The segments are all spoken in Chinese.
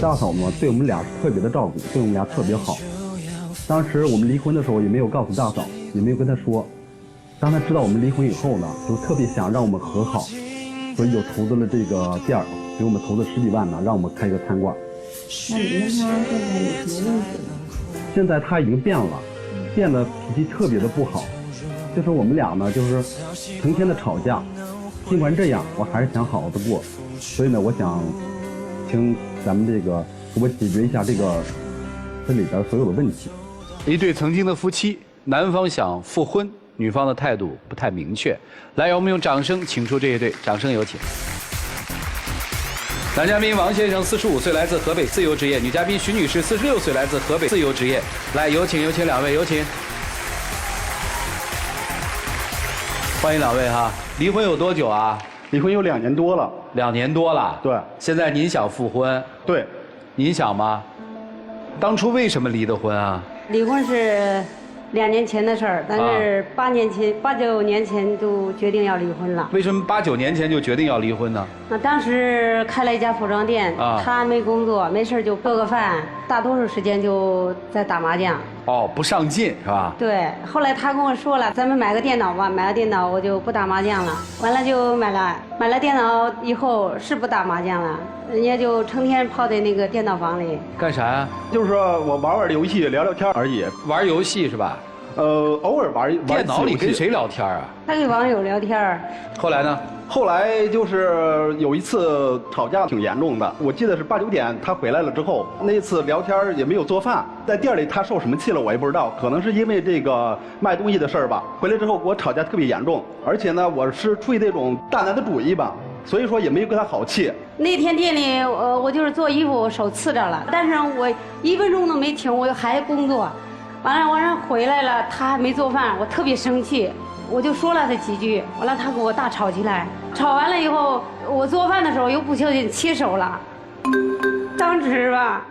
大嫂呢对我们俩是特别的照顾，对我们俩特别好。当时我们离婚的时候也没有告诉大嫂，也没有跟她说。当她知道我们离婚以后呢，就特别想让我们和好，所以就投资了这个店儿，给我们投资10几万呢，让我们开一个餐馆。那你跟他现在有什么问题呢？现在他已经变了，变得脾气特别的不好。就是我们俩呢，就是成天的吵架。尽管这样，我还是想好好的过。所以呢，我想请咱们这个给我解决一下这里边所有的问题。一对曾经的夫妻，男方想复婚，女方的态度不太明确。来，让我们用掌声请出这一对，掌声有请。男嘉宾王先生45岁，来自河北，自由职业；女嘉宾徐女士46岁，来自河北，自由职业。来，有请两位，有请。欢迎两位哈。离婚有多久啊？离婚有2年多了。2年多了。对。现在您想复婚？对。您想吗？当初为什么离的婚啊？离婚是2年前的事儿，但是8、9年前就决定要离婚了。为什么8、9年前就决定要离婚呢？那当时开了一家服装店，他没工作，没事就做个饭，大多数时间就在打麻将。哦，不上进是吧？对，后来他跟我说了，咱们买个电脑吧，买了电脑我就不打麻将了。完了就买了电脑以后是不打麻将了，人家就成天泡在那个电脑房里。干啥呀？就是说我玩游戏，聊聊天而已。玩游戏是吧？偶尔玩电脑里跟谁聊天啊？他跟网友聊天。后来呢？后来就是有一次吵架挺严重的，我记得是8、9点他回来了之后，那一次聊天也没有做饭，在店里他受什么气了我也不知道，可能是因为这个卖东西的事儿吧。回来之后跟我吵架特别严重，而且呢我是出于那种大男子主义吧，所以说也没有跟他好气。那天店里我就是做衣服，我手刺着了，但是我1分钟都没停，我还工作。完了晚上回来了，他还没做饭，我特别生气，我就说了他几句，完了他跟我大吵起来，吵完了以后，我做饭的时候又不小心切手了，当时吧，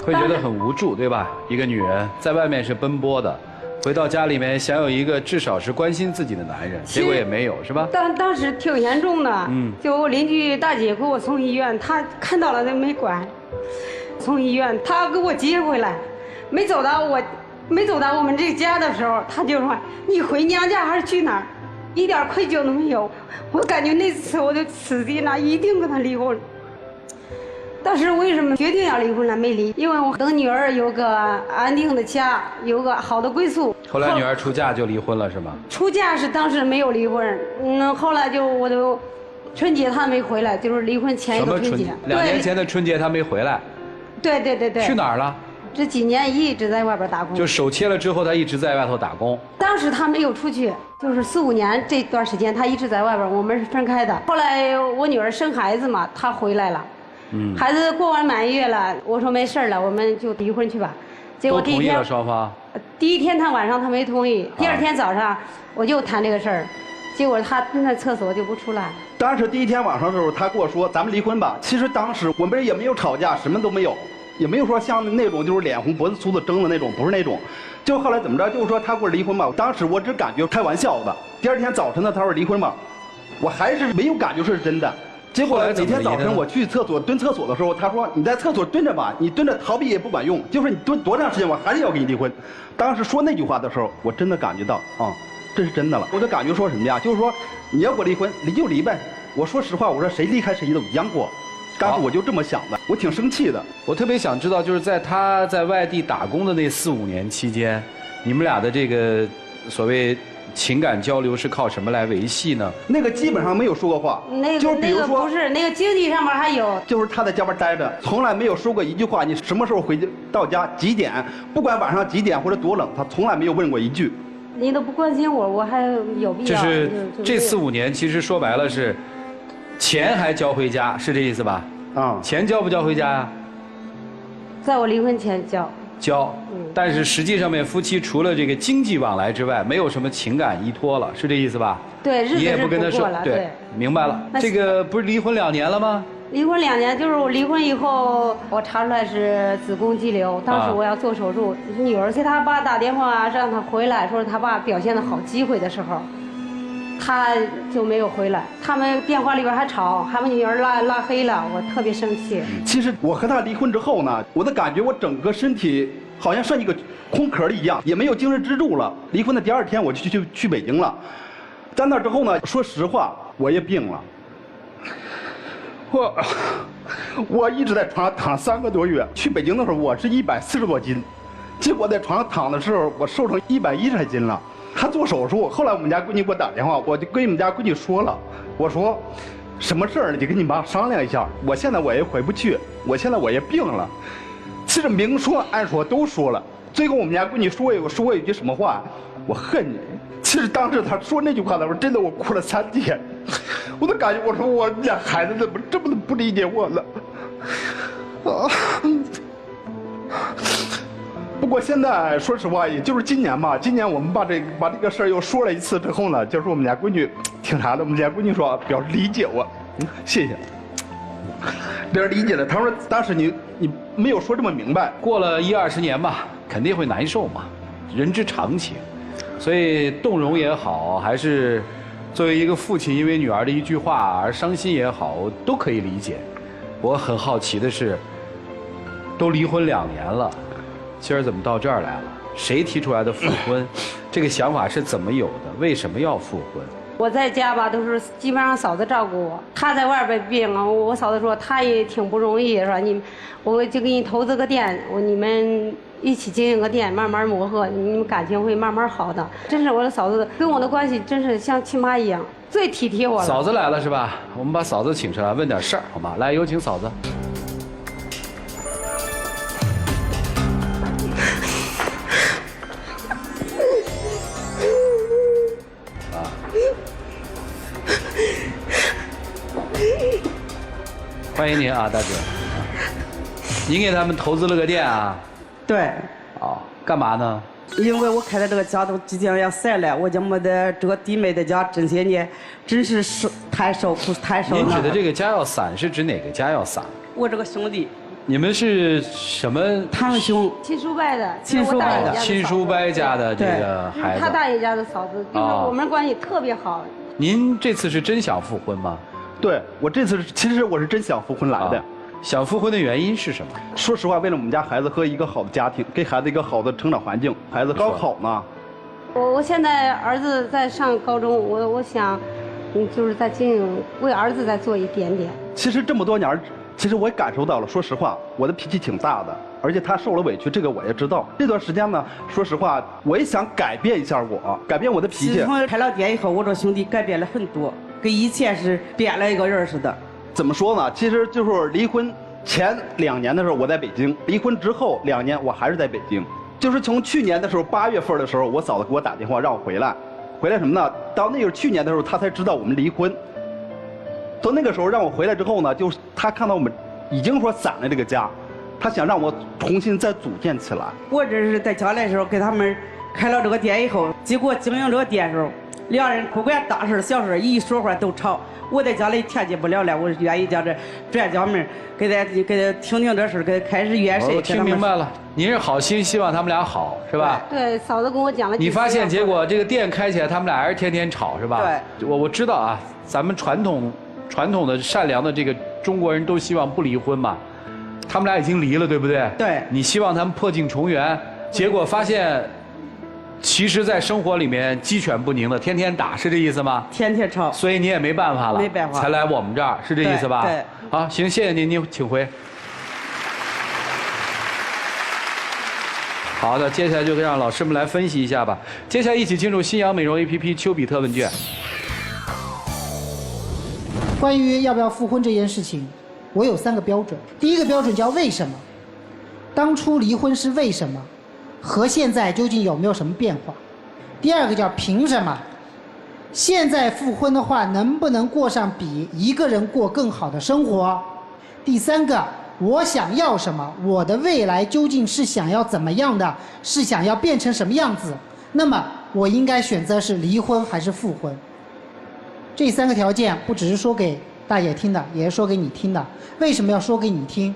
会觉得很无助，对吧？一个女人在外面是奔波的，回到家里面想有一个至少是关心自己的男人，结果也没有，是吧？当时挺严重的，就我邻居大姐给我送医院，她看到了她没管，送医院，她给我接回来，没走到我们这个家的时候，她就说你回娘家还是去哪儿，一点愧疚都没有。我感觉那次我就死定了，一定跟他离婚。当时为什么决定要离婚了？没离，因为我等女儿有个安定的家，有个好的归宿。后来女儿出嫁就离婚了是吗？出嫁是当时没有离婚，后来我就春节她没回来，就是离婚前一个春节。2年前的春节她没回来。对。去哪儿了？这几年一直在外边打工。就手切了之后，她一直在外头打工。当时她没有出去，就是4、5年这段时间，她一直在外边，我们是分开的。后来我女儿生孩子嘛，她回来了。孩子过完满月了，我说没事了，我们就离婚去吧。结果都同意了双方。第一天他晚上他没同意，第2天早上我就谈这个事儿，结果他蹲在厕所就不出来。当时第1天晚上的时候，他跟我说咱们离婚吧。其实当时我们也没有吵架，什么都没有，也没有说像那种就是脸红脖子粗的争的那种，不是那种。就后来怎么着，就是说他跟我离婚吧。当时我只感觉开玩笑的。第2天早晨呢，他说离婚吧，我还是没有感觉是真的。结果每天早晨我去厕所蹲厕所的时候，他说你在厕所蹲着吧，你蹲着逃避也不管用，就是你蹲多长时间，我还是要跟你离婚。当时说那句话的时候，我真的感觉到这是真的了。我就感觉说什么呀，就是说你要跟我离婚，离就离呗。我说实话，我说谁离开谁都一样过。当时我就这么想的，我挺生气的。我特别想知道，就是在他在外地打工的那4、5年期间，你们俩的这个所谓情感交流是靠什么来维系呢？那个基本上没有说过话，就是比如说不是那个经济上面还有，就是他在家边待着，从来没有说过一句话。你什么时候回到家几点？不管晚上几点或者多冷，他从来没有问过一句。你都不关心我，我还有必要？就是这4、5年，其实说白了是钱还交回家，是这意思吧？钱交不交回家呀？在我离婚前交。交，但是实际上面夫妻除了这个经济往来之外，没有什么情感依托了，是这意思吧？对，日子你也不跟他说，对，明白了。这个不是离婚2年了吗？离婚2年，就是我离婚以后，我查出来是子宫肌瘤，当时我要做手术，女儿给他爸打电话让他回来，说是他爸表现的好机会的时候，他就没有回来。他们电话里边还吵，还把女儿拉黑了，我特别生气。其实我和他离婚之后呢，我的感觉我整个身体好像像一个空壳一样，也没有精神支柱了。离婚的第2天我就去北京了，在那之后呢，说实话我也病了。我一直在床上躺3个多月。去北京的时候我是140多斤，结果在床上躺的时候我瘦成110来斤了。他做手术，后来我们家闺女给我打电话，我就跟我们家闺女说了，我说什么事儿你跟你妈商量一下，我现在我也回不去，我现在我也病了。其实明说暗说都说了，最后我们家闺女说我一句什么话，我恨你。其实当时他说那句话的时候，真的我哭了3天，我都感觉我说我家孩子怎么这么不理解我了啊！不过现在说实话，也就是今年吧，今年我们把这个事儿又说了一次之后呢，就是我们家闺女挺啥的，我们家闺女说表示理解我，谢谢，表示理解了。她说当时你没有说这么明白。过了10-20年吧，肯定会难受嘛，人之常情。所以动容也好，还是作为一个父亲因为女儿的一句话而伤心也好，我都可以理解。我很好奇的是，都离婚2年了，今儿怎么到这儿来了？谁提出来的复婚？这个想法是怎么有的？为什么要复婚？我在家吧，都是基本上嫂子照顾我。他在外边病啊，我嫂子说他也挺不容易，说我就给你投资个店，你们一起经营个店，慢慢磨合，你们感情会慢慢好的。真是我的嫂子跟我的关系真是像亲妈一样，最体贴我了。嫂子来了是吧？我们把嫂子请出来问点事儿好吗？来，有请嫂子。欢迎您啊，大哥。您给他们投资了个店啊？对，哦，干嘛呢？因为我开的这个家都即将要散了，我家没得这个弟妹的家，这些年真是太受苦太受您指的了。这个家要散是指哪个家要散？我这个兄弟，你们是什么？堂兄，亲叔伯的，亲叔伯的亲叔伯家的这个孩子。他大爷家的嫂子，就是我们关系特别好。您这次是真想复婚吗？对，我这次其实我是真想复婚来的。想复婚的原因是什么？说实话，为了我们家孩子和一个好的家庭，给孩子一个好的成长环境。孩子高考呢，我现在儿子在上高中，我想，就是在为儿子再做一点点。其实这么多年，其实我也感受到了。说实话，我的脾气挺大的，而且他受了委屈，这个我也知道。这段时间呢，说实话，我也想改变一下改变我的脾气。自从开了店以后，我这兄弟改变了很多，跟以前是变了一个人似的。怎么说呢？其实就是离婚前2年的时候我在北京，离婚之后2年我还是在北京。就是从去年的时候8月份的时候，我嫂子给我打电话让我回来，回来什么呢？到那个去年的时候，她才知道我们离婚。到那个时候让我回来之后呢，就是她看到我们已经说散了这个家，她想让我重新再组建起来。我这是在家里的时候给他们开了这个店以后，结果经营这个店的时候，2人不管大事小事一说话都吵。我在家里调节不了了，我愿意叫这转家门，给他听听这事，给他开始圆谁。我听明白了，您是好心，希望他们俩好，是吧？对，嫂子跟我讲了。你发现结果这个店开起来，他们俩还是天天吵，是吧？对。我知道啊，咱们传统的善良的这个中国人都希望不离婚嘛。他们俩已经离了，对不对？对。你希望他们破镜重圆，结果发现。其实，在生活里面鸡犬不宁的，天天打，是这意思吗？天天吵，所以你也没办法了，没办法，才来我们这儿，是这意思吧？对。好，行，谢谢您，您请回。好的，接下来就让老师们来分析一下吧。接下来一起进入新阳美容 APP 丘比特问卷。关于要不要复婚这件事情，我有3个标准。第一个标准叫为什么？当初离婚是为什么？和现在究竟有没有什么变化？第2个叫凭什么？现在复婚的话，能不能过上比一个人过更好的生活？第3个，我想要什么？我的未来究竟是想要怎么样的？是想要变成什么样子？那么我应该选择是离婚还是复婚？这3个条件不只是说给大爷听的，也是说给你听的。为什么要说给你听？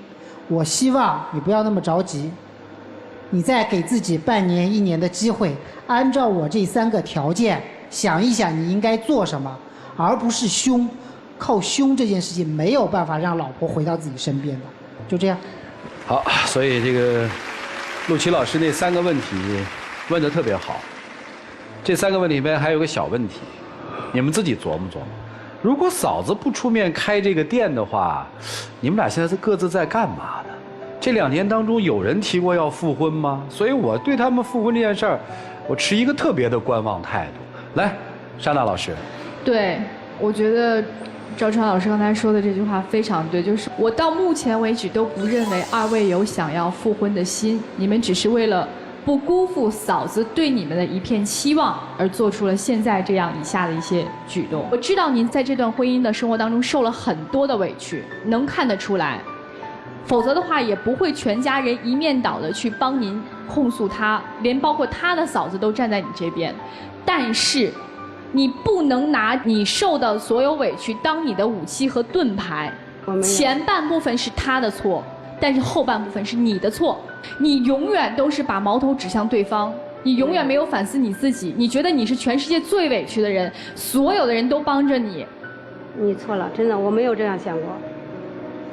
我希望你不要那么着急。你再给自己半年、1年的机会，按照我这3个条件想一想你应该做什么，而不是凶。靠凶这件事情没有办法让老婆回到自己身边的，就这样。好，所以这个陆琪老师那3个问题问得特别好。这3个问题里面还有个小问题，你们自己琢磨琢磨。如果嫂子不出面开这个店的话，你们俩现在是各自在干嘛呢？这2年当中有人提过要复婚吗？所以我对他们复婚这件事儿，我持一个特别的观望态度。来，莎娜老师。对，我觉得赵川老师刚才说的这句话非常对，就是我到目前为止都不认为2位有想要复婚的心，你们只是为了不辜负嫂子对你们的一片期望而做出了现在这样以下的一些举动。我知道您在这段婚姻的生活当中受了很多的委屈，能看得出来，否则的话也不会全家人一面倒的去帮您控诉他，连包括他的嫂子都站在你这边。但是你不能拿你受的所有委屈当你的武器和盾牌。前半部分是他的错，但是后半部分是你的错。你永远都是把矛头指向对方，你永远没有反思你自己。你觉得你是全世界最委屈的人，所有的人都帮着你。你错了，真的，我没有这样想过。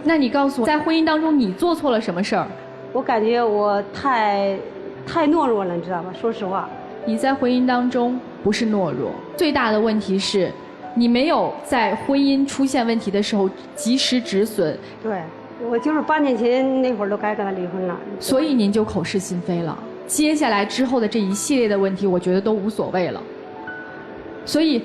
那你告诉我，在婚姻当中你做错了什么事儿？我感觉我太懦弱了，你知道吧？说实话。你在婚姻当中不是懦弱，最大的问题是，你没有在婚姻出现问题的时候及时止损。对，我就是8年前那会儿都该跟他离婚了。所以您就口是心非了。接下来之后的这一系列的问题，我觉得都无所谓了。所以，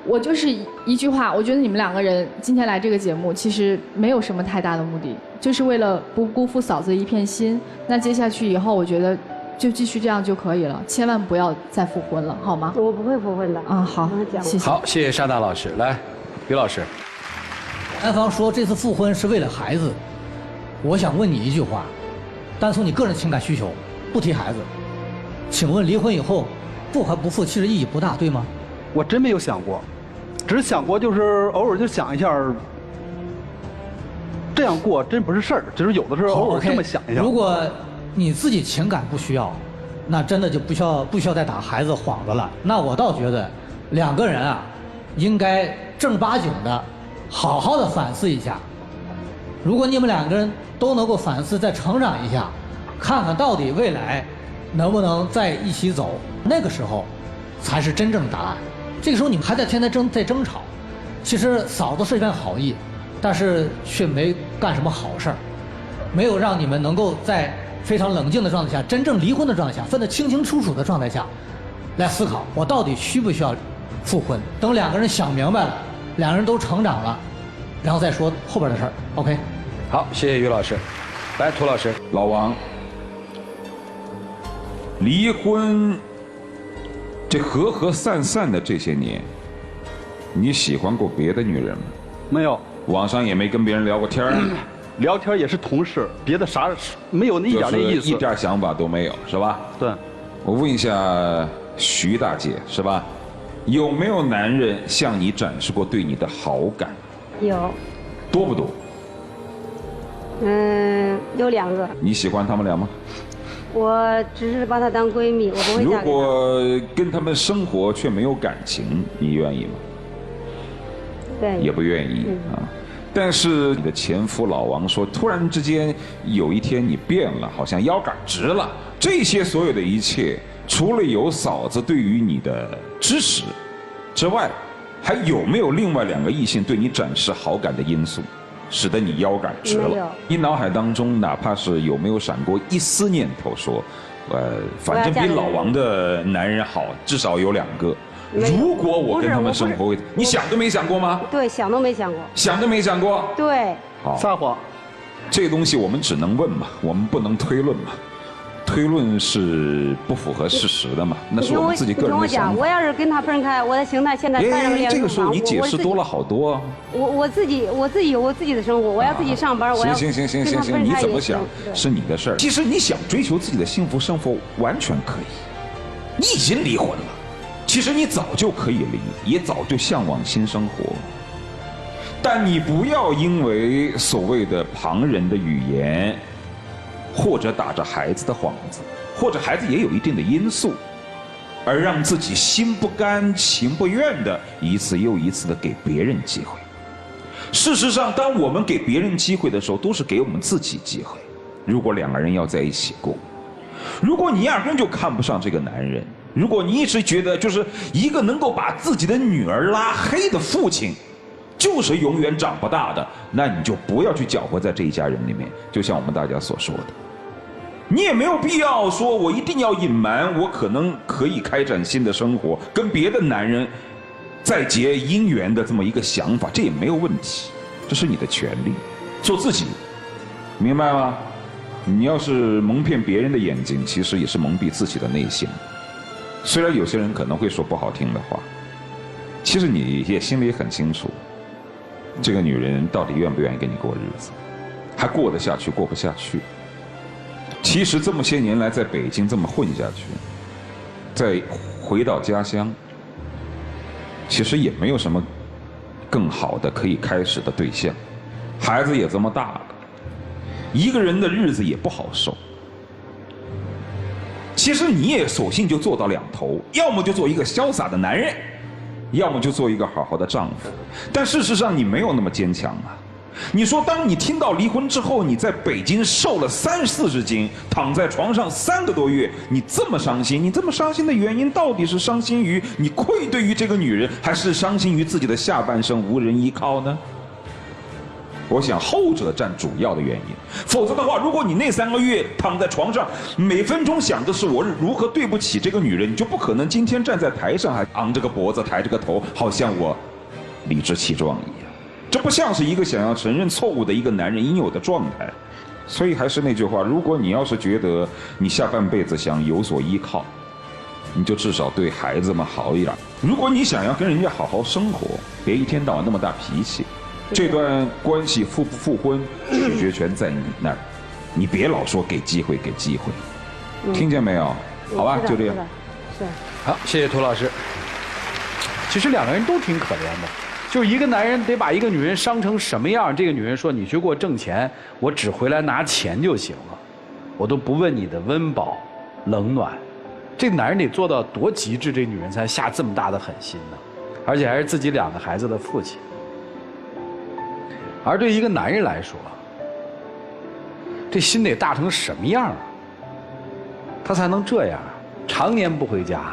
我就是一句话，我觉得你们2个人今天来这个节目，其实没有什么太大的目的，就是为了不辜负嫂子一片心。那接下去以后，我觉得就继续这样就可以了，千万不要再复婚了，好吗？我不会复婚的。好，谢谢。好，谢谢莎娜老师。来，于老师。男方说这次复婚是为了孩子，我想问你一句话，单从你个人情感需求，不提孩子，请问离婚以后复还不复其实意义不大，对吗？我真没有想过，只是想过就是偶尔就想一下，这样过真不是事儿，只是有的时候偶尔这么想一下。如果你自己情感不需要，那真的就不需要再打孩子幌子了。那我倒觉得2个人啊，应该正儿八经的好好的反思一下。如果你们2个人都能够反思再成长一下，看看到底未来能不能在一起走，那个时候才是真正的答案。这个时候你们还在天天在争吵，其实嫂子是一片好意，但是却没干什么好事儿，没有让你们能够在非常冷静的状态下，真正离婚的状态下，分得清清楚楚的状态下，来思考我到底需不需要复婚。等2个人想明白了，2个人都成长了，然后再说后边的事儿。OK。好，谢谢于老师。来，涂老师。老王，离婚这和和散散的这些年，你喜欢过别的女人吗？没有，网上也没跟别人聊过天儿。聊天也是同事，别的啥没有一点那意思，一点想法都没有，是吧？对。我问一下徐大姐，是吧？有没有男人向你展示过对你的好感？有。多不多？有2个。你喜欢他们俩吗？我只是把她当闺蜜，我不会嫁给她。如果跟他们生活却没有感情，你愿意吗？对。也不愿意啊。但是你的前夫老王说，突然之间有一天你变了，好像腰杆直了。这些所有的一切，除了有嫂子对于你的支持之外，还有没有另外2个异性对你展示好感的因素，使得你腰杆直了？你脑海当中哪怕是有没有闪过一丝念头说，反正比老王的男人好，至少有2个。如果我跟他们生活，你想都没想过吗？对，想都没想过。想都没想过。对。好。撒谎。这东西我们只能问嘛，我们不能推论嘛。推论是不符合事实的嘛，那是我们自己个人的想法。我要是跟他分开，我的心态现在带上脸。这个时候你解释多了好多啊。我自己有我自己的生活，我要自己上班，我要行，你怎么想是你的事儿。其实你想追求自己的幸福生活，完全可以。你已经离婚了。其实你早就可以离，也早就向往新生活，但你不要因为所谓的旁人的语言，或者打着孩子的幌子，或者孩子也有一定的因素，而让自己心不甘情不愿的一次又一次的给别人机会。事实上，当我们给别人机会的时候，都是给我们自己机会。如果两个人要在一起过，如果你压根就看不上这个男人，如果你一直觉得就是一个能够把自己的女儿拉黑的父亲就是永远长不大的，那你就不要去搅和在这一家人里面。就像我们大家所说的，你也没有必要说我一定要隐瞒我可能可以开展新的生活，跟别的男人再结姻缘的这么一个想法，这也没有问题，这是你的权利，做自己，明白吗？你要是蒙骗别人的眼睛，其实也是蒙蔽自己的内心。虽然有些人可能会说不好听的话，其实你也心里很清楚，这个女人到底愿不愿意跟你过日子，还过得下去过不下去。其实这么些年来在北京这么混下去，再回到家乡，其实也没有什么更好的可以开始的对象，孩子也这么大了，一个人的日子也不好受。其实你也索性就做到两头，要么就做一个潇洒的男人，要么就做一个好好的丈夫。但事实上你没有那么坚强啊。你说当你听到离婚之后，你在北京瘦了30-40斤，躺在床上3个多月，你这么伤心，你这么伤心的原因到底是伤心于你愧对于这个女人，还是伤心于自己的下半生无人依靠呢？我想后者占主要的原因。否则的话，如果你那3个月躺在床上，每分钟想的是我如何对不起这个女人，你就不可能今天站在台上还昂着个脖子抬着个头，好像我理直气壮一样。这不像是一个想要承认错误的一个男人应有的状态。所以还是那句话，如果你要是觉得你下半辈子想有所依靠，你就至少对孩子们好一点。如果你想要跟人家好好生活，别一天到晚那么大脾气。这段关系复不复婚，取决权在你那儿，你别老说给机会给机会，听见没有？好吧，就这样。是。好，谢谢涂老师。其实两个人都挺可怜的，就是一个男人得把一个女人伤成什么样，这个女人说你去给我挣钱，我只回来拿钱就行了，我都不问你的温饱冷暖。这个男人得做到多极致，这女人才下这么大的狠心呢？而且还是自己2个孩子的父亲。而对一个男人来说，这心得大成什么样啊，他才能这样常年不回家，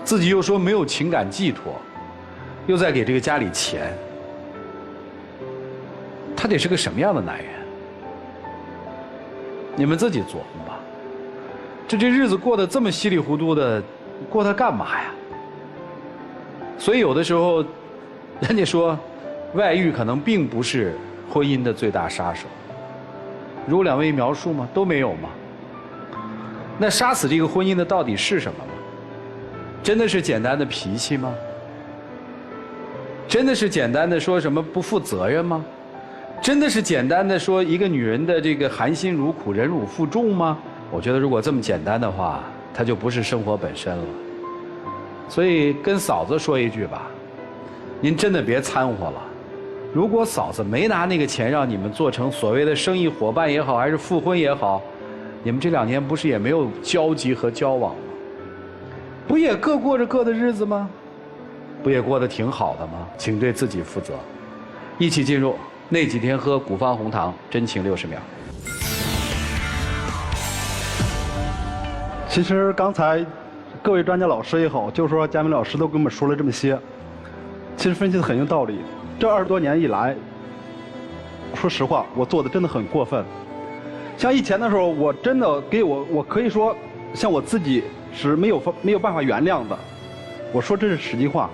自己又说没有情感寄托，又在给这个家里钱，他得是个什么样的男人？你们自己琢磨吧。这日子过得这么稀里糊涂的，过它干嘛呀？所以有的时候，人家说外遇可能并不是婚姻的最大杀手。如2位描述吗？都没有吗？那杀死这个婚姻的到底是什么吗？真的是简单的脾气吗？真的是简单的说什么不负责任吗？真的是简单的说一个女人的这个含辛茹苦、忍辱负重吗？我觉得如果这么简单的话，它就不是生活本身了。所以跟嫂子说一句吧，您真的别掺和了。如果嫂子没拿那个钱让你们做成所谓的生意伙伴也好，还是复婚也好，你们这2年不是也没有交集和交往吗？不也各过着各的日子吗？不也过得挺好的吗？请对自己负责。一起进入那几天喝古方红糖真情60秒。其实刚才各位专家老师也好，就是说佳明老师都跟我们说了这么些，其实分析的很有道理。这20多年以来，说实话，我做的真的很过分。像以前的时候，我真的我可以说，像我自己是没有办法原谅的。我说这是实际话。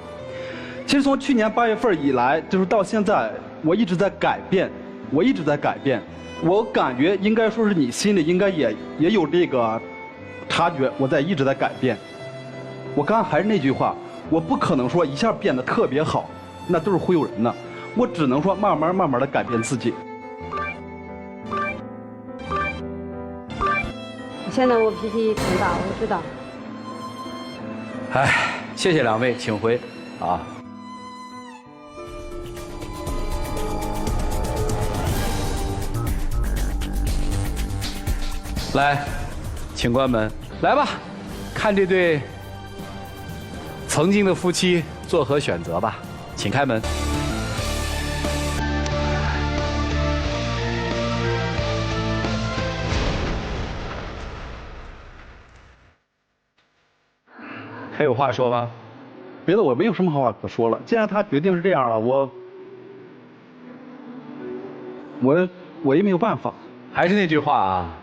其实从去年8月份以来，就是到现在，我一直在改变，我感觉应该说是你心里应该也有这个察觉，我一直在改变。我刚刚还是那句话，我不可能说一下变得特别好，那都是忽悠人的。我只能说慢慢的改变自己。现在我脾气挺大，我知道。哎，谢谢2位，请回啊。来，请关门，来吧。看这对曾经的夫妻作何选择吧。请开门。还有话说吗？别的我没有什么好话可说了。既然他决定是这样了，我也没有办法。还是那句话啊，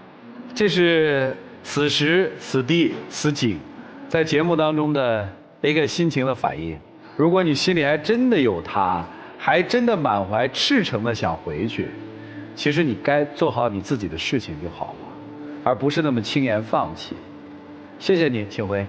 这是此时此地此景，在节目当中的一个心情的反应。如果你心里还真的有他，还真的满怀赤诚的想回去，其实你该做好你自己的事情就好了，而不是那么轻言放弃。谢谢你，庆辉。